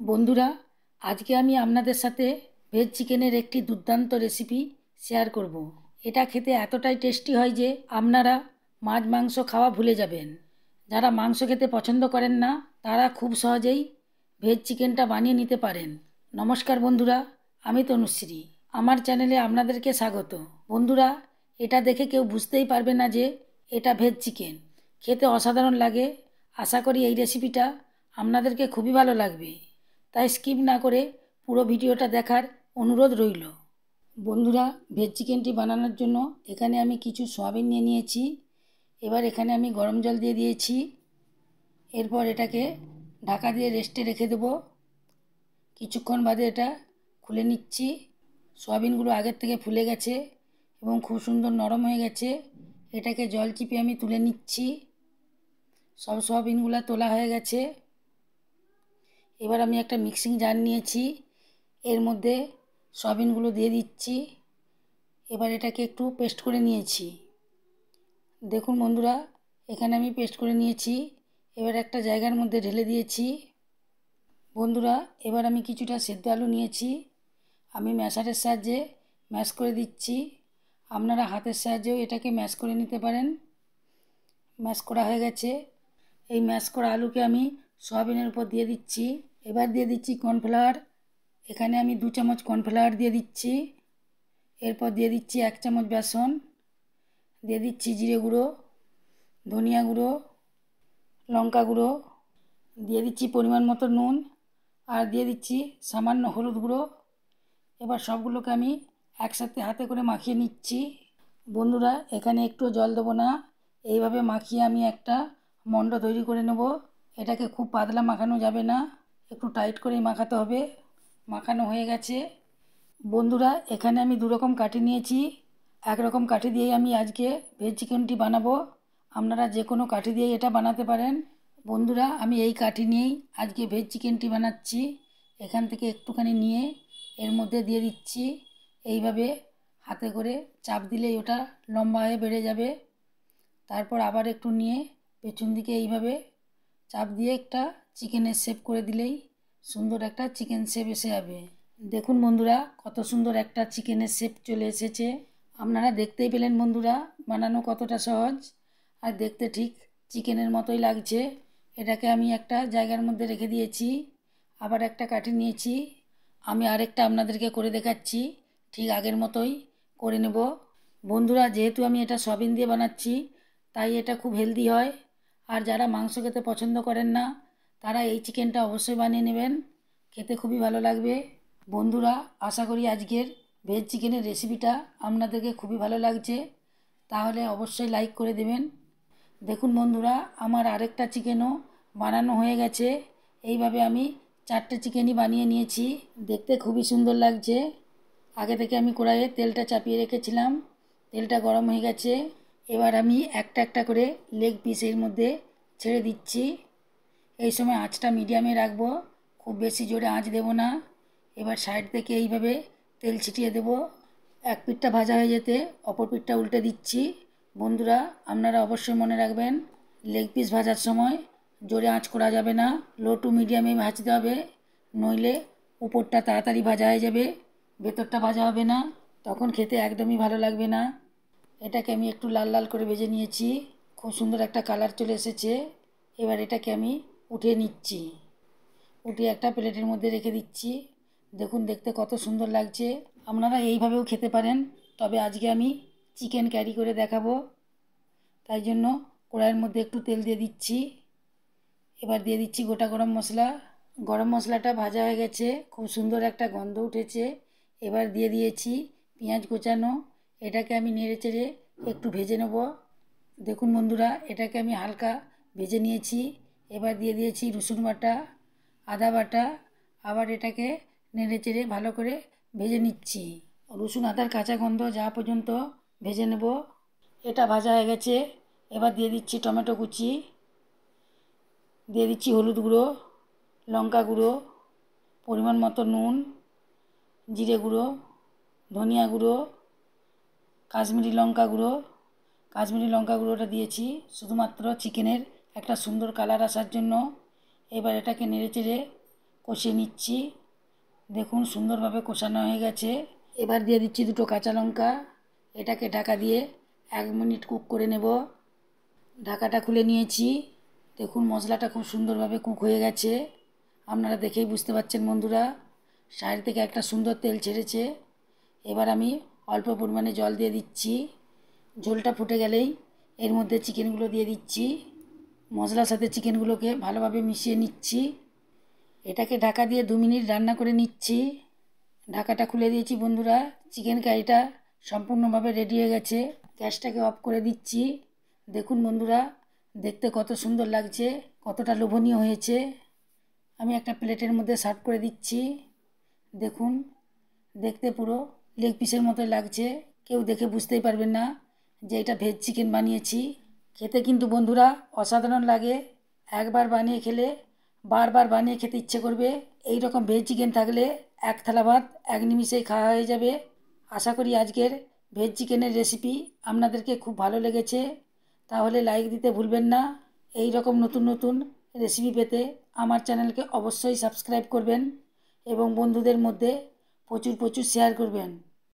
বন্ধুরা, আজকে আমি আপনাদের সাথে ভেজ চিকেনের একটি দুর্দান্ত রেসিপি শেয়ার করব। এটা খেতে এতটাই টেস্টি হয় যে আপনারা মাছ মাংস খাওয়া ভুলে যাবেন। যারা মাংস খেতে পছন্দ করেন না তারা খুব সহজেই ভেজ চিকেনটা বানিয়ে নিতে পারেন। নমস্কার বন্ধুরা, আমি তনুশ্রী। আমার চ্যানেলে আপনাদেরকে স্বাগত। বন্ধুরা, এটা দেখে কেউ বুঝতেই পারবে না যে এটা ভেজ চিকেন। খেতে অসাধারণ লাগে। আশা করি এই রেসিপিটা আপনাদেরকে খুবই ভালো লাগবে, তাই স্কিপ না করে পুরো ভিডিওটা দেখার অনুরোধ রইল। বন্ধুরা, ভেজ চিকেনটি বানানোর জন্য এখানে আমি কিছু সয়াবিন নিয়ে নিয়েছি। এবার এখানে আমি গরম জল দিয়ে দিয়েছি। এরপর এটাকে ঢাকা দিয়ে রেস্টে রেখে দেবো। কিছুক্ষণ বাদে এটা খুলে নিচ্ছি। সয়াবিনগুলো আগের থেকে ফুলে গেছে এবং খুব সুন্দর নরম হয়ে গেছে। এটাকে জল চিপে আমি তুলে নিচ্ছি। সব সয়াবিনগুলো তোলা হয়ে গেছে। এবার আমি একটা মিক্সিং জার নিয়েছি, এর মধ্যে সয়াবিনগুলো দিয়ে দিচ্ছি। এবার এটাকে একটু পেস্ট করে নিয়েছি। দেখুন বন্ধুরা, এখানে আমি পেস্ট করে নিয়েছি। এবার একটা জায়গার মধ্যে ঢেলে দিয়েছি। বন্ধুরা, এবার আমি কিছুটা সেদ্ধ আলু নিয়েছি, আমি ম্যাশারের সাহায্যে ম্যাশ করে দিচ্ছি। আপনারা হাতের সাহায্যেও এটাকে ম্যাশ করে নিতে পারেন। ম্যাশ করা হয়ে গেছে। এই ম্যাশ করা আলুকে আমি সয়াবিনের উপর দিয়ে দিচ্ছি। এবার দিয়ে দিচ্ছি কর্নফ্লাওয়ার। এখানে আমি 2 চামচ কর্নফ্লাওয়ার দিয়ে দিচ্ছি। এরপর দিয়ে দিচ্ছি 1 চামচ বেসন। দিয়ে দিচ্ছি জিরে গুঁড়ো, ধনিয়া গুঁড়ো, লঙ্কা গুঁড়ো, দিয়ে দিচ্ছি পরিমাণ মতো নুন, আর দিয়ে দিচ্ছি সামান্য হলুদ গুঁড়ো। এবার সবগুলোকে আমি একসাথে হাতে করে মাখিয়ে নিচ্ছি। বন্ধুরা, এখানে একটু জল দেবো না, এইভাবে মাখিয়ে আমি একটা মণ্ড তৈরি করে নেব। এটাকে খুব পাতলা মাখানো যাবে না, একটু টাইট করেই মাখাতে হবে। মাখানো হয়ে গেছে। বন্ধুরা, এখানে আমি 2 রকম কাঠি নিয়েছি। এক রকম কাঠি দিয়েই আমি আজকে ভেজ চিকেনটি বানাবো। আপনারা যে কোনো কাঠি দিয়েই এটা বানাতে পারেন। বন্ধুরা, আমি এই কাঠি নিয়েই আজকে ভেজ চিকেনটি বানাচ্ছি। এখান থেকে একটুখানি নিয়ে এর মধ্যে দিয়ে দিচ্ছি। এইভাবে হাতে করে চাপ দিলেই ওটা লম্বা হয়ে বেড়ে যাবে। তারপর আবার একটু নিয়ে পেছন দিকে এইভাবে চাপ দিয়ে একটা চিকেনের শেপ করে দিলেই সুন্দর একটা চিকেন শেপ এসে যাবে। দেখুন বন্ধুরা, কত সুন্দর একটা চিকেনের শেপ চলে এসেছে। আপনারা দেখতেই পেলেন বন্ধুরা, বানানো কতটা সহজ, আর দেখতে ঠিক চিকেনের মতোই লাগছে। এটাকে আমি একটা জায়গার মধ্যে রেখে দিয়েছি। আবার একটা কাঠি নিয়েছি, আমি আরেকটা আপনাদেরকে করে দেখাচ্ছি। ঠিক আগের মতোই করে নেব। বন্ধুরা, যেহেতু আমি এটা সয়াবিন দিয়ে বানাচ্ছি, তাই এটা খুব হেলদি হয়। আর যারা মাংস খেতে পছন্দ করেন না তারা এই চিকেনটা অবশ্যই বানিয়ে নেবেন, খেতে খুবই ভালো লাগবে। বন্ধুরা, আশা করি আজকের ভেজ চিকেনের রেসিপিটা আপনাদেরকে খুবই ভালো লাগছে, তাহলে অবশ্যই লাইক করে দেবেন। দেখুন বন্ধুরা, আমার আরেকটা চিকেনও বানানো হয়ে গেছে। এইভাবে আমি 4টে চিকেনই বানিয়ে নিয়েছি। দেখতে খুবই সুন্দর লাগছে। আগে থেকে আমি কড়াইয়ে তেলটা চাপিয়ে রেখেছিলাম, তেলটা গরম হয়ে গেছে। এবার আমি একটা একটা করে লেগ পিস এর মধ্যে ছেড়ে দিচ্ছি। এই সময় আঁচটা মিডিয়ামে রাখবো, খুব বেশি জোরে আঁচ দেবো না। এবার সাইড থেকে এইভাবে তেল ছিটিয়ে দেব। এক পিঠটা ভাজা হয়ে যেতে অপর পিঠটা উল্টে দিচ্ছি। বন্ধুরা, আপনারা অবশ্যই মনে রাখবেন, লেগ পিস ভাজার সময় জোরে আঁচ করা যাবে না, লো টু মিডিয়ামে ভাজতে হবে, নইলে উপরটা তাড়াতাড়ি ভাজা হয়ে যাবে, ভেতরটা ভাজা হবে না, তখন খেতে একদমই ভালো লাগবে না। এটাকে আমি একটু লাল লাল করে ভেজে নিয়েছি। খুব সুন্দর একটা কালার চলে এসেছে। এবার এটাকে আমি উঠিয়ে নিচ্ছি। উঠিয়ে একটা প্লেটের মধ্যে রেখে দিচ্ছি। দেখুন দেখতে কত সুন্দর লাগছে। আপনারা এইভাবেও খেতে পারেন, তবে আজকে আমি চিকেন ক্যারি করে দেখাবো, তাই জন্য কড়াইয়ের মধ্যে একটু তেল দিয়ে দিচ্ছি। এবার দিয়ে দিচ্ছি গোটা গরম মশলা। গরম মশলাটা ভাজা হয়ে গেছে, খুব সুন্দর একটা গন্ধ উঠেছে। এবার দিয়ে দিয়েছি পেঁয়াজ কোচানো। এটাকে আমি নেড়ে চেড়ে একটু ভেজে নেব। দেখুন বন্ধুরা, এটাকে আমি হালকা ভেজে নিয়েছি। এবার দিয়ে দিয়েছি রসুন বাটা, আদা বাটা। আবার এটাকে নেড়ে চেড়ে ভালো করে ভেজে নিচ্ছি। রসুন আদার কাঁচা গন্ধ যাওয়া পর্যন্ত ভেজে নেব। এটা ভাজা হয়ে গেছে। এবার দিয়ে দিচ্ছি টমেটো কুচি, দিয়ে দিচ্ছি হলুদ গুঁড়ো, লঙ্কা গুঁড়ো, পরিমাণ মতো নুন, জিরে গুঁড়ো, ধনিয়া গুঁড়ো, কাশ্মীরি লঙ্কা গুঁড়ো। কাশ্মীরি লঙ্কা গুঁড়োটা দিয়েছি শুধুমাত্র চিকেনের একটা সুন্দর কালার আসার জন্য। এবার এটাকে নেড়ে চেড়ে কষিয়ে নিচ্ছি। দেখুন সুন্দরভাবে কষানো হয়ে গেছে। এবার দিয়ে দিচ্ছি 2টো কাঁচা লঙ্কা। এটাকে ঢাকা দিয়ে 1 মিনিট কুক করে নেব। ঢাকাটা খুলে নিয়েছি। দেখুন মশলাটা খুব সুন্দরভাবে কুক হয়ে গেছে। আপনারা দেখেই বুঝতে পারছেন বন্ধুরা, সাইড থেকে একটা সুন্দর তেল ছেড়েছে। এবার আমি অল্প পরিমাণে জল দিয়ে দিচ্ছি। ঝোলটা ফুটে গেলেই এর মধ্যে চিকেনগুলো দিয়ে দিচ্ছি। মশলার সাথে চিকেনগুলোকে ভালোভাবে মিশিয়ে নিচ্ছি। এটাকে ঢাকা দিয়ে 2 মিনিট রান্না করে নিচ্ছি। ঢাকাটা খুলে দিয়েছি বন্ধুরা। চিকেন কারিটা সম্পূর্ণভাবে রেডি হয়ে গেছে। গ্যাসটাকে অফ করে দিচ্ছি। দেখুন বন্ধুরা, দেখতে কত সুন্দর লাগছে, কতটা লোভনীয় হয়েছে। আমি একটা প্লেটের মধ্যে সার্ভ করে দিচ্ছি। দেখুন, দেখতে পুরো লেগ পিসের মতো লাগছে। কেউ দেখে বুঝতেই পারবেন না যে এটা ভেজ চিকেন বানিয়েছি। খেতে কিন্তু বন্ধুরা অসাধারণ লাগে। একবার বানিয়ে খেলে বারবার বানিয়ে খেতে ইচ্ছে করবে। এই রকম ভেজ চিকেন থাকলে 1 থালা ভাত 1 নিমিষেই খাওয়া হয়ে যাবে। আশা করি আজকের ভেজ চিকেনের রেসিপি আপনাদেরকে খুব ভালো লেগেছে। তাহলে লাইক দিতে ভুলবেন না। এই রকম নতুন নতুন রেসিপি পেতে আমার চ্যানেলকে অবশ্যই সাবস্ক্রাইব করবেন এবং বন্ধুদের মধ্যে প্রচুর প্রচুর শেয়ার করবেন।